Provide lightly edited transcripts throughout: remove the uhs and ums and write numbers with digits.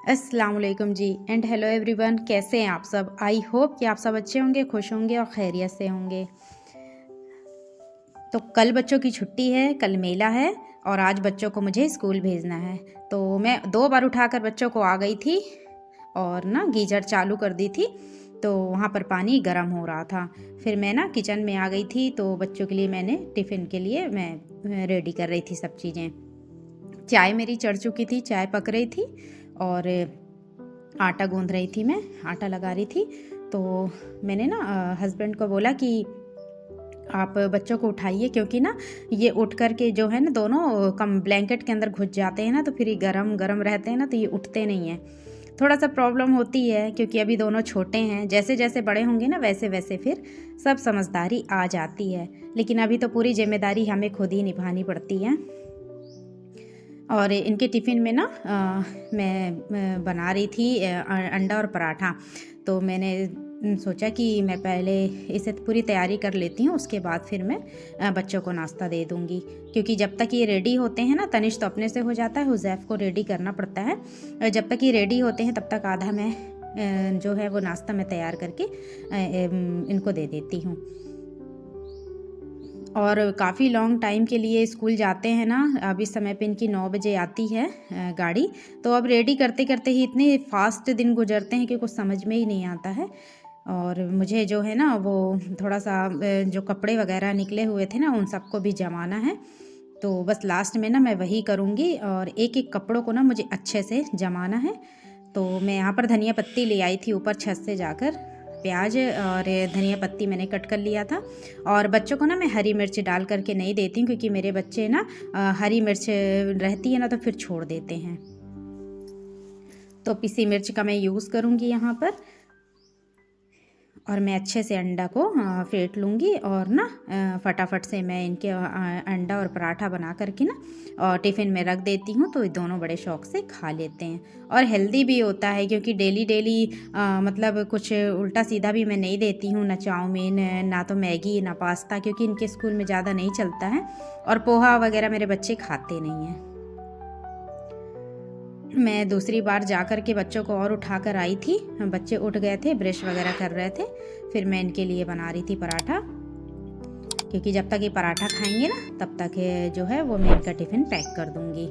अस्सलाम वालेकुम जी and hello everyone. कैसे हैं आप सब? आई होप कि आप सब अच्छे होंगे, खुश होंगे और खैरियत से होंगे। तो कल बच्चों की छुट्टी है, कल मेला है और आज बच्चों को मुझे स्कूल भेजना है। तो मैं 2 बार उठाकर बच्चों को आ गई थी और ना गीजर चालू कर दी थी, तो वहाँ पर पानी गर्म हो रहा था। फिर मैं ना किचन में आ गई थी, तो बच्चों के लिए मैंने टिफ़िन के लिए मैं रेडी कर रही थी सब चीज़ें। चाय मेरी चढ़ चुकी थी, चाय पक रही थी और आटा गूंद रही थी, मैं आटा लगा रही थी। तो मैंने ना हस्बैंड को बोला कि आप बच्चों को उठाइए, क्योंकि ना ये उठ कर के जो है ना दोनों कम ब्लैंकेट के अंदर घुस जाते हैं ना, तो फिर ये गरम गरम रहते हैं ना, तो ये उठते नहीं हैं। थोड़ा सा प्रॉब्लम होती है क्योंकि अभी दोनों छोटे हैं। जैसे जैसे बड़े होंगे ना वैसे वैसे फिर सब समझदारी आ जाती है, लेकिन अभी तो पूरी जिम्मेदारी हमें खुद ही निभानी पड़ती है। और इनके टिफ़िन में ना मैं बना रही थी अंडा और पराठा। तो मैंने सोचा कि मैं पहले इसे पूरी तैयारी कर लेती हूँ, उसके बाद फिर मैं बच्चों को नाश्ता दे दूँगी। क्योंकि जब तक ये रेडी होते हैं ना, तनिष तो अपने से हो जाता है, हुज़ैफ़ को रेडी करना पड़ता है। जब तक ये रेडी होते हैं तब तक आधा मैं जो है वो नाश्ता मैं तैयार करके इनको दे देती हूँ। और काफ़ी लॉन्ग टाइम के लिए स्कूल जाते हैं ना। अब इस समय पे इनकी 9 बजे आती है गाड़ी। तो अब रेडी करते करते ही इतने फास्ट दिन गुजरते हैं कि कुछ समझ में ही नहीं आता है। और मुझे जो है ना वो थोड़ा सा जो कपड़े वगैरह निकले हुए थे ना, उन सबको भी जमाना है। तो बस लास्ट में ना मैं वही करूँगी और एक एक कपड़ों को ना मुझे अच्छे से जमाना है। तो मैं यहाँ पर धनिया पत्ती ले आई थी ऊपर छत से जाकर। प्याज और धनिया पत्ती मैंने कट कर लिया था। और बच्चों को ना मैं हरी मिर्च डाल करके नहीं देती हूँ, क्योंकि मेरे बच्चे ना हरी मिर्च रहती है ना तो फिर छोड़ देते हैं। तो पिसी मिर्च का मैं यूज़ करूँगी यहाँ पर। और मैं अच्छे से अंडा को फेंट लूँगी और ना फटाफट से मैं इनके अंडा और पराठा बना करके ना और टिफ़िन में रख देती हूँ, तो ये दोनों बड़े शौक़ से खा लेते हैं। और हेल्दी भी होता है, क्योंकि डेली डेली मतलब कुछ उल्टा सीधा भी मैं नहीं देती हूँ, ना चाउमीन, ना तो मैगी, ना पास्ता, क्योंकि इनके स्कूल में ज़्यादा नहीं चलता है। और पोहा वगैरह मेरे बच्चे खाते नहीं हैं। मैं दूसरी बार जा कर के बच्चों को और उठा कर आई थी। बच्चे उठ गए थे, ब्रश वगैरह कर रहे थे। फिर मैं इनके लिए बना रही थी पराठा, क्योंकि जब तक ये पराठा खाएंगे ना तब तक जो है वो मैं इनका टिफ़िन पैक कर दूँगी।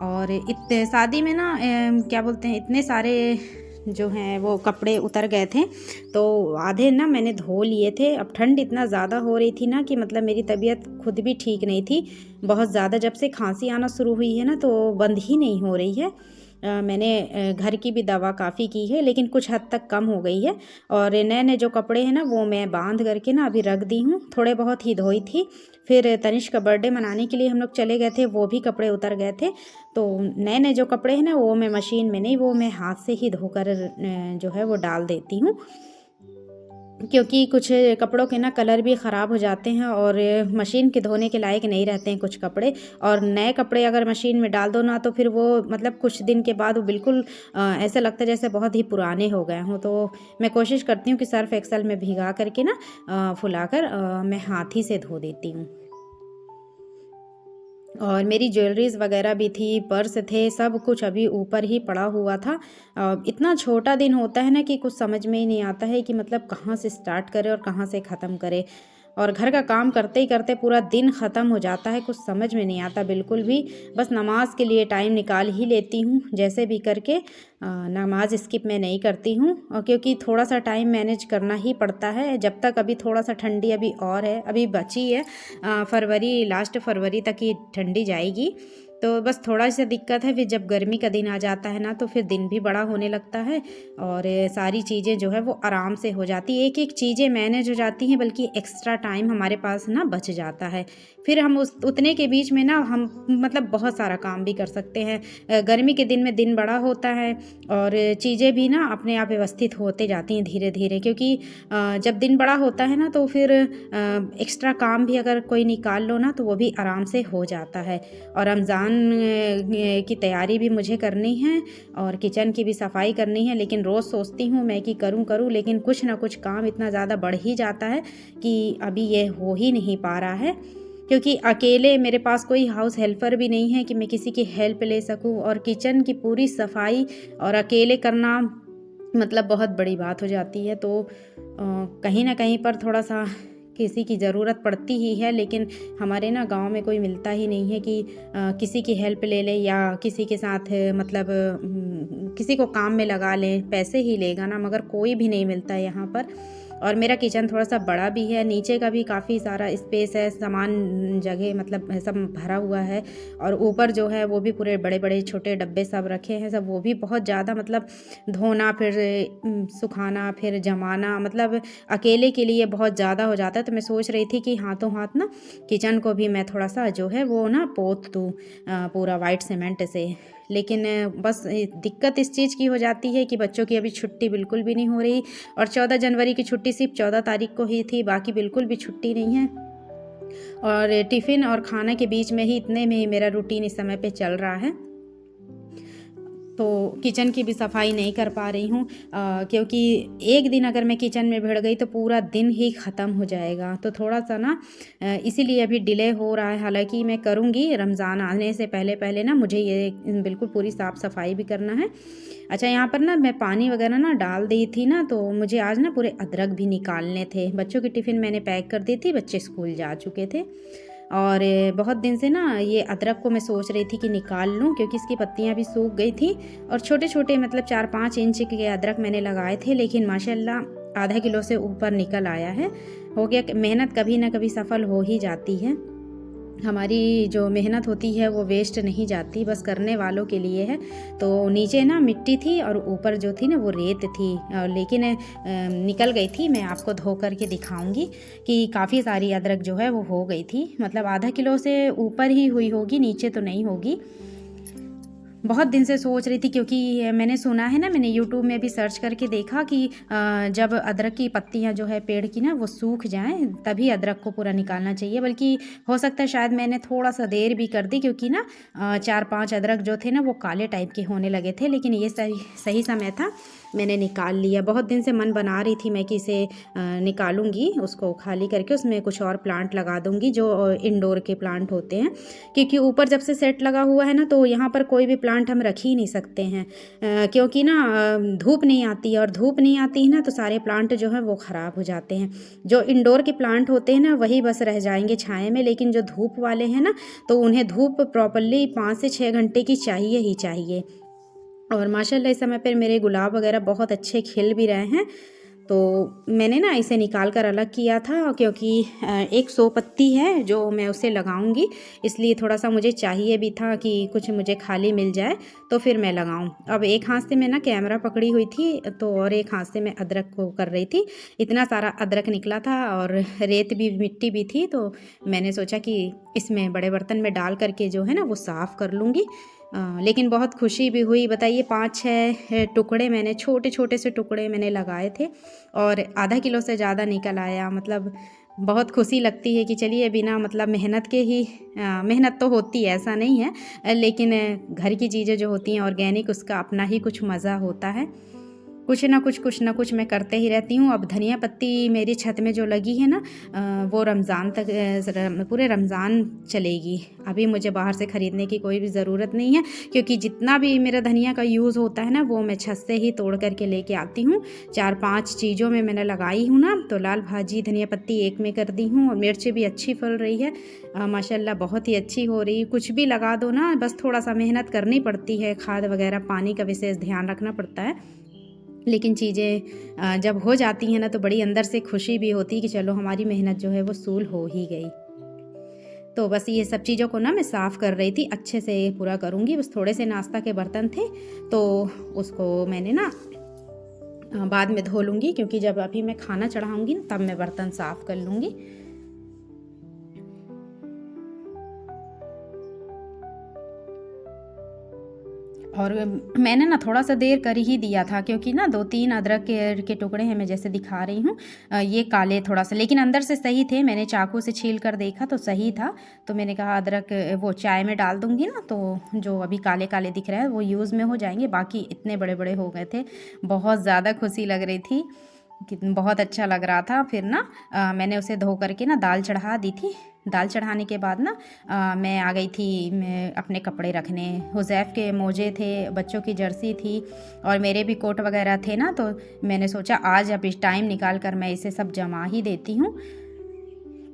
और इतने शादी में ना क्या बोलते हैं, इतने सारे जो हैं वो कपड़े उतर गए थे, तो आधे ना मैंने धो लिए थे। अब ठंड इतना ज़्यादा हो रही थी ना कि मतलब मेरी तबीयत खुद भी ठीक नहीं थी बहुत ज़्यादा। जब से खांसी आना शुरू हुई है ना तो बंद ही नहीं हो रही है। मैंने घर की भी दवा काफ़ी की है, लेकिन कुछ हद तक कम हो गई है। और नए नए जो कपड़े हैं ना वो मैं बांध करके ना अभी रख दी हूँ। थोड़े बहुत ही धोई थी। फिर तनिष्क का बर्थडे मनाने के लिए हम लोग चले गए थे, वो भी कपड़े उतर गए थे। तो नए नए जो कपड़े हैं ना वो मैं मशीन में नहीं, वो मैं हाथ से ही धोकर जो है वो डाल देती हूँ, क्योंकि कुछ कपड़ों के ना कलर भी ख़राब हो जाते हैं और मशीन के धोने के लायक नहीं रहते हैं कुछ कपड़े। और नए कपड़े अगर मशीन में डाल दो ना तो फिर वो मतलब कुछ दिन के बाद वो बिल्कुल ऐसा लगता है जैसे बहुत ही पुराने हो गए हों। तो मैं कोशिश करती हूँ कि सर्फ़ एक्सेल में भिगा करके ना फुलाकर मैं हाथ ही से धो देती हूँ। और मेरी ज्वेलरीज़ वगैरह भी थी, पर्स थे, सब कुछ अभी ऊपर ही पड़ा हुआ था। इतना छोटा दिन होता है ना कि कुछ समझ में ही नहीं आता है कि मतलब कहाँ से स्टार्ट करें और कहाँ से ख़त्म करें। और घर का काम करते ही करते पूरा दिन ख़त्म हो जाता है, कुछ समझ में नहीं आता बिल्कुल भी। बस नमाज़ के लिए टाइम निकाल ही लेती हूँ जैसे भी करके। नमाज़ स्किप मैं नहीं करती हूँ, और क्योंकि थोड़ा सा टाइम मैनेज करना ही पड़ता है। जब तक अभी थोड़ा सा ठंडी अभी और है, अभी बची है फरवरी, लास्ट फरवरी तक ही ठंडी जाएगी। तो बस थोड़ा सा दिक्कत है। फिर जब गर्मी का दिन आ जाता है ना तो फिर दिन भी बड़ा होने लगता है और सारी चीज़ें जो है वो आराम से हो जाती है, एक एक चीज़ें मैनेज हो जाती हैं, बल्कि एक्स्ट्रा टाइम हमारे पास ना बच जाता है। फिर हम उस उतने के बीच में ना हम मतलब बहुत सारा काम भी कर सकते हैं। गर्मी के दिन में दिन बड़ा होता है और चीज़ें भी ना अपने आप व्यवस्थित होते जाती हैं धीरे धीरे, क्योंकि जब दिन बड़ा होता है ना तो फिर एक्स्ट्रा काम भी अगर कोई निकाल लो ना तो वो भी आराम से हो जाता है। और रमज़ान की तैयारी भी मुझे करनी है और किचन की भी सफाई करनी है, लेकिन रोज़ सोचती हूँ मैं कि करूँ, लेकिन कुछ ना कुछ काम इतना ज़्यादा बढ़ ही जाता है कि अभी ये हो ही नहीं पा रहा है। क्योंकि अकेले मेरे पास कोई हाउस हेल्पर भी नहीं है कि मैं किसी की हेल्प ले सकूं, और किचन की पूरी सफाई और अकेले करना मतलब बहुत बड़ी बात हो जाती है। तो कहीं ना कहीं पर थोड़ा सा किसी की ज़रूरत पड़ती ही है, लेकिन हमारे ना गांव में कोई मिलता ही नहीं है कि किसी की हेल्प ले ले या किसी के साथ मतलब किसी को काम में लगा लें, पैसे ही लेगा ना, मगर कोई भी नहीं मिलता है यहाँ पर। और मेरा किचन थोड़ा सा बड़ा भी है, नीचे का भी काफ़ी सारा स्पेस है, सामान जगह मतलब सब भरा हुआ है, और ऊपर जो है वो भी पूरे बड़े बड़े छोटे डब्बे सब रखे हैं सब, वो भी बहुत ज़्यादा मतलब धोना फिर सुखाना फिर जमाना मतलब अकेले के लिए बहुत ज़्यादा हो जाता है। तो मैं सोच रही थी कि हाथों हाथ ना किचन को भी मैं थोड़ा सा जो है वो ना पोत दूँ पूरा वाइट सीमेंट से। लेकिन बस दिक्कत इस चीज़ की हो जाती है कि बच्चों की अभी छुट्टी बिल्कुल भी नहीं हो रही, और 14 जनवरी की छुट्टी सिर्फ 14 तारीख को ही थी, बाकी बिल्कुल भी छुट्टी नहीं है। और टिफ़िन और खाना के बीच में ही इतने में ही मेरा रूटीन इस समय पे चल रहा है। तो किचन की भी सफाई नहीं कर पा रही हूँ, क्योंकि एक दिन अगर मैं किचन में भिड़ गई तो पूरा दिन ही ख़त्म हो जाएगा। तो थोड़ा सा ना इसीलिए अभी डिले हो रहा है। हालांकि मैं करूँगी, रमज़ान आने से पहले पहले ना मुझे ये बिल्कुल पूरी साफ़ सफाई भी करना है। अच्छा, यहाँ पर ना मैं पानी वगैरह ना डाल दी थी ना, तो मुझे आज ना पूरे अदरक भी निकालने थे। बच्चों की टिफ़िन मैंने पैक कर दी थी, बच्चे स्कूल जा चुके थे, और बहुत दिन से ना ये अदरक को मैं सोच रही थी कि निकाल लूँ, क्योंकि इसकी पत्तियाँ भी सूख गई थी, और छोटे छोटे मतलब 4-5 इंच के अदरक मैंने लगाए थे, लेकिन माशाल्लाह आधा किलो से ऊपर निकल आया है। हो गया, मेहनत कभी ना कभी सफल हो ही जाती है। हमारी जो मेहनत होती है वो वेस्ट नहीं जाती, बस करने वालों के लिए है। तो नीचे ना मिट्टी थी और ऊपर जो थी ना वो रेत थी, लेकिन निकल गई थी। मैं आपको धो करके दिखाऊंगी कि काफ़ी सारी अदरक जो है वो हो गई थी, मतलब आधा किलो से ऊपर ही हुई होगी, नीचे तो नहीं होगी। बहुत दिन से सोच रही थी, क्योंकि मैंने सुना है ना, मैंने यूट्यूब में भी सर्च करके देखा कि जब अदरक की पत्तियां जो है पेड़ की ना वो सूख जाएं तभी अदरक को पूरा निकालना चाहिए। बल्कि हो सकता है शायद मैंने थोड़ा सा देर भी कर दी, क्योंकि ना 4-5 अदरक जो थे ना वो काले टाइप के होने लगे थे, लेकिन ये सही सही समय था, मैंने निकाल लिया। बहुत दिन से मन बना रही थी मैं कि इसे निकालूंगी, उसको खाली करके उसमें कुछ और प्लांट लगा दूंगी जो इंडोर के प्लांट होते हैं, क्योंकि ऊपर जब से सेट लगा हुआ है ना तो यहाँ पर कोई भी प्लांट हम रख ही नहीं सकते हैं, क्योंकि ना धूप नहीं आती है, और धूप नहीं आती है ना तो सारे प्लांट जो हैं वो ख़राब हो जाते हैं। जो इंडोर के प्लांट होते हैं ना वही बस रह जाएंगे छाए में, लेकिन जो धूप वाले हैं ना तो उन्हें धूप प्रॉपरली 5 से 6 घंटे की चाहिए ही चाहिए। और माशाल्लाह इस समय पर मेरे गुलाब वगैरह बहुत अच्छे खिल भी रहे हैं। तो मैंने ना इसे निकाल कर अलग किया था, क्योंकि एक 100 पत्ती है जो मैं उसे लगाऊंगी, इसलिए थोड़ा सा मुझे चाहिए भी था कि कुछ मुझे खाली मिल जाए तो फिर मैं लगाऊं। अब एक हाथ से मैं ना कैमरा पकड़ी हुई थी, तो और एक हाथ से मैं अदरक को कर रही थी। इतना सारा अदरक निकला था और रेत भी मिट्टी भी थी, तो मैंने सोचा कि इसमें बड़े बर्तन में डाल करके जो है ना वो साफ़ कर लूँगी। लेकिन बहुत खुशी भी हुई। बताइए, 5-6 टुकड़े मैंने, छोटे छोटे से टुकड़े मैंने लगाए थे, और आधा किलो से ज़्यादा निकल आया। मतलब बहुत खुशी लगती है कि चलिए बिना मतलब मेहनत के ही, मेहनत तो होती है ऐसा नहीं है, लेकिन घर की चीज़ें जो होती हैं ऑर्गेनिक, उसका अपना ही कुछ मज़ा होता है। कुछ ना कुछ मैं करते ही रहती हूँ। अब धनिया पत्ती मेरी छत में जो लगी है ना, वो रमज़ान तक पूरे रमज़ान चलेगी। अभी मुझे बाहर से ख़रीदने की कोई भी ज़रूरत नहीं है, क्योंकि जितना भी मेरा धनिया का यूज़ होता है ना वो मैं छत से ही तोड़ करके लेके आती हूँ। 4-5 चीज़ों में मैंने लगाई हूँ ना, तो लाल भाजी धनिया पत्ती एक में कर दी हूँ, और मिर्च भी अच्छी फल रही है, माशाल्लाह बहुत ही अच्छी हो रही। कुछ भी लगा दो ना, बस थोड़ा सा मेहनत करनी पड़ती है, खाद वगैरह पानी का विशेष ध्यान रखना पड़ता है, लेकिन चीज़ें जब हो जाती हैं ना तो बड़ी अंदर से खुशी भी होती है कि चलो हमारी मेहनत जो है वो सूल हो ही गई। तो बस ये सब चीज़ों को ना मैं साफ़ कर रही थी, अच्छे से पूरा करूँगी। बस थोड़े से नाश्ता के बर्तन थे तो उसको मैंने ना बाद में धो लूँगी, क्योंकि जब अभी मैं खाना चढ़ाऊँगी ना तब मैं बर्तन साफ़ कर लूँगी। और मैंने ना थोड़ा सा देर कर ही दिया था, क्योंकि ना 2-3 अदरक के टुकड़े हैं, मैं जैसे दिखा रही हूँ, ये काले थोड़ा सा, लेकिन अंदर से सही थे। मैंने चाकू से छील कर देखा तो सही था, तो मैंने कहा अदरक वो चाय में डाल दूँगी ना तो जो अभी काले काले दिख रहे हैं वो यूज़ में हो जाएंगे। बाकी इतने बड़े बड़े हो गए थे, बहुत ज़्यादा खुशी लग रही थी, बहुत अच्छा लग रहा था। फिर ना मैंने उसे धो करके ना दाल चढ़ा दी थी, दाल चढ़ाने के बाद ना मैं आ गई थी मैं अपने कपड़े रखने। हुज़ैफ़ के मोजे थे, बच्चों की जर्सी थी और मेरे भी कोट वगैरह थे ना, तो मैंने सोचा आज अब इस टाइम निकाल कर मैं इसे सब जमा ही देती हूँ,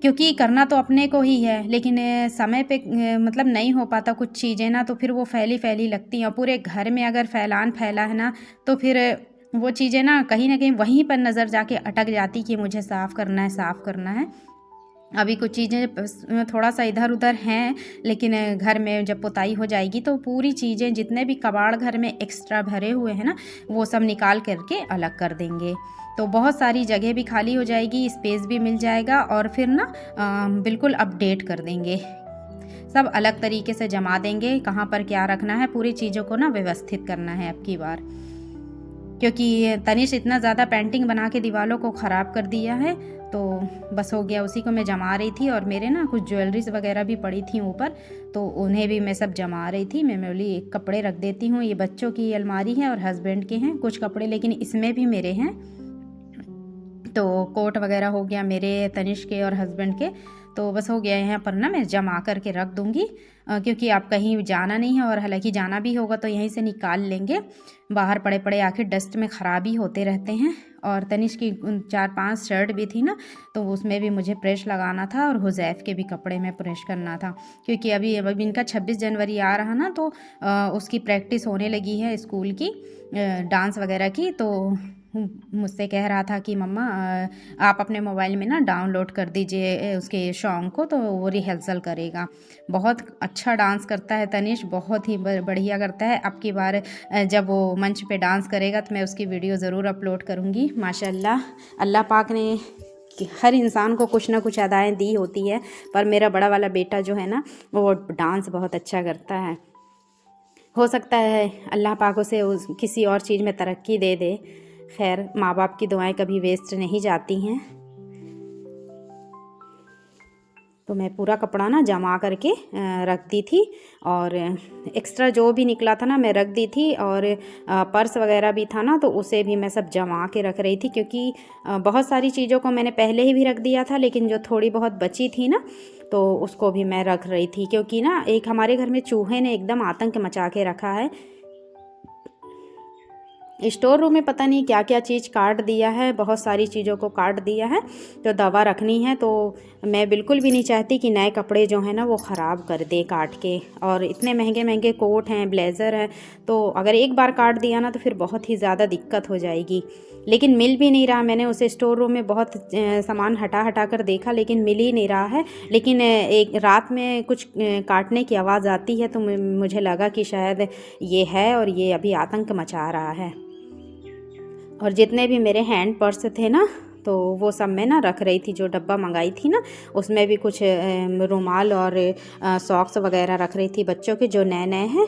क्योंकि करना तो अपने को ही है, लेकिन समय पे मतलब नहीं हो पाता कुछ चीज़ें ना, तो फिर वो फैली लगती हैं और पूरे घर में अगर फैलान फैला है ना, तो फिर वो चीज़ें ना कहीं न कहीं वहीं पर नज़र जाके अटक जाती कि मुझे साफ़ करना है, साफ़ करना है। अभी कुछ चीज़ें थोड़ा सा इधर उधर हैं, लेकिन घर में जब पुताई हो जाएगी तो पूरी चीज़ें जितने भी कबाड़ घर में एक्स्ट्रा भरे हुए हैं ना, वो सब निकाल करके अलग कर देंगे। तो बहुत सारी जगह भी खाली हो जाएगी, स्पेस भी मिल जाएगा और फिर ना बिल्कुल अपडेट कर देंगे, सब अलग तरीके से जमा देंगे, कहाँ पर क्या रखना है, पूरी चीज़ों को ना व्यवस्थित करना है अब की बार। क्योंकि तनिष इतना ज़्यादा पेंटिंग बना के दीवारों को ख़राब कर दिया है, तो बस हो गया, उसी को मैं जमा रही थी और मेरे ना कुछ ज्वेलरीज वगैरह भी पड़ी थी ऊपर, तो उन्हें भी मैं सब जमा रही थी। मैं बोली कपड़े रख देती हूँ, ये बच्चों की अलमारी है और हस्बैंड के हैं कुछ कपड़े, लेकिन इसमें भी मेरे हैं, तो कोट वगैरह हो गया मेरे, तनिष के और हस्बैंड के, तो बस हो गया। यहाँ पर ना मैं जमा करके रख दूँगी, क्योंकि आप कहीं जाना नहीं है और हालांकि जाना भी होगा तो यहीं से निकाल लेंगे, बाहर पड़े पड़े आखिर डस्ट में ख़राब ही होते रहते हैं। और तनिष की 4-5 शर्ट भी थी ना, तो उसमें भी मुझे प्रेस लगाना था और हुज़ैफ़ के भी कपड़े में प्रेस करना था, क्योंकि अभी इनका 26 जनवरी आ रहा ना, तो उसकी प्रैक्टिस होने लगी है स्कूल की, डांस वगैरह की। तो मुझसे कह रहा था कि मम्मा आप अपने मोबाइल में ना डाउनलोड कर दीजिए उसके सॉन्ग को, तो वो रिहर्सल करेगा। बहुत अच्छा डांस करता है तनिष, बहुत ही बढ़िया करता है। अब की बार जब वो मंच पे डांस करेगा तो मैं उसकी वीडियो ज़रूर अपलोड करूँगी। माशाल्लाह, अल्लाह पाक ने हर इंसान को कुछ ना कुछ अदाएँ दी होती है, पर मेरा बड़ा वाला बेटा जो है ना, वो डांस बहुत अच्छा करता है। हो सकता है अल्लाह पाक उसे किसी और चीज़ में तरक्की दे दे। खैर, माँ बाप की दुआएं कभी वेस्ट नहीं जाती हैं। तो मैं पूरा कपड़ा ना जमा करके रख दी थी और एक्स्ट्रा जो भी निकला था ना मैं रख दी थी, और पर्स वगैरह भी था ना, तो उसे भी मैं सब जमा के रख रही थी, क्योंकि बहुत सारी चीज़ों को मैंने पहले ही भी रख दिया था, लेकिन जो थोड़ी बहुत बची थी ना, तो उसको भी मैं रख रही थी, क्योंकि ना एक हमारे घर में चूहे ने एकदम आतंक मचा के रखा है। स्टोर रूम में पता नहीं क्या क्या चीज़ काट दिया है, बहुत सारी चीज़ों को काट दिया है, तो दवा रखनी है। तो मैं बिल्कुल भी नहीं चाहती कि नए कपड़े जो हैं ना वो ख़राब कर दे काट के, और इतने महंगे महंगे कोट हैं, ब्लेज़र हैं, तो अगर एक बार काट दिया ना तो फिर बहुत ही ज़्यादा दिक्कत हो जाएगी। लेकिन मिल भी नहीं रहा, मैंने उसे स्टोर रूम में बहुत सामान हटा कर देखा, लेकिन मिल ही नहीं रहा है। लेकिन एक रात में कुछ काटने की आवाज़ आती है, तो मुझे लगा कि शायद ये है और ये अभी आतंक मचा रहा है। और जितने भी मेरे हैंड पर्स थे ना, तो वो सब मैं ना रख रही थी, जो डब्बा मंगाई थी ना उसमें भी कुछ रुमाल और सॉक्स वगैरह रख रही थी बच्चों के, जो नए नए हैं,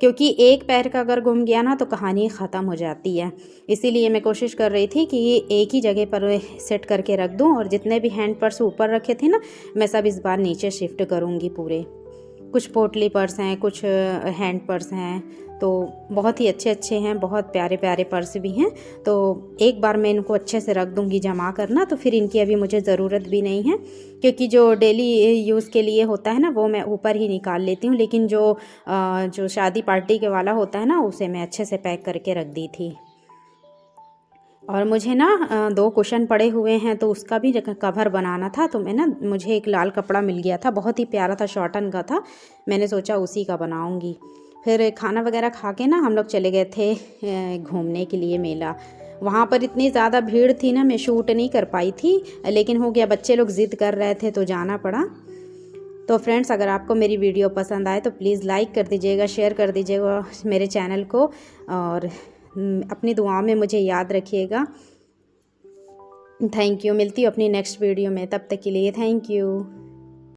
क्योंकि एक पैर का अगर गुम गया ना तो कहानी ख़त्म हो जाती है। इसीलिए मैं कोशिश कर रही थी कि ये एक ही जगह पर सेट करके रख दूं, और जितने भी हैंड पर्स ऊपर रखे थे ना मैं सब इस बार नीचे शिफ्ट करूँगी पूरे। कुछ पोटली पर्स हैं, कुछ हैंड पर्स हैं, तो बहुत ही अच्छे अच्छे हैं, बहुत प्यारे प्यारे पर्स भी हैं। तो एक बार मैं इनको अच्छे से रख दूंगी जमा करना, तो फिर इनकी अभी मुझे ज़रूरत भी नहीं है, क्योंकि जो डेली यूज़ के लिए होता है ना वो मैं ऊपर ही निकाल लेती हूँ, लेकिन जो शादी पार्टी के वाला होता है ना उसे मैं अच्छे से पैक करके रख दी थी। और मुझे ना 2 कुशन पड़े हुए हैं, तो उसका भी कवर बनाना था, तो मुझे एक लाल कपड़ा मिल गया था, बहुत ही प्यारा था, शॉटन का था, मैंने सोचा उसी का बनाऊंगी। फिर खाना वगैरह खा के ना हम लोग चले गए थे घूमने के लिए मेला। वहाँ पर इतनी ज़्यादा भीड़ थी ना, मैं शूट नहीं कर पाई थी, लेकिन हो गया, बच्चे लोग ज़िद कर रहे थे तो जाना पड़ा। तो फ्रेंड्स, अगर आपको मेरी वीडियो पसंद आए तो प्लीज़ लाइक कर दीजिएगा, शेयर कर दीजिएगा मेरे चैनल को, और अपनी दुआओं में मुझे याद रखिएगा। Thank you. मिलती हूँ अपनी नेक्स्ट वीडियो में, तब तक के लिए थैंक यू।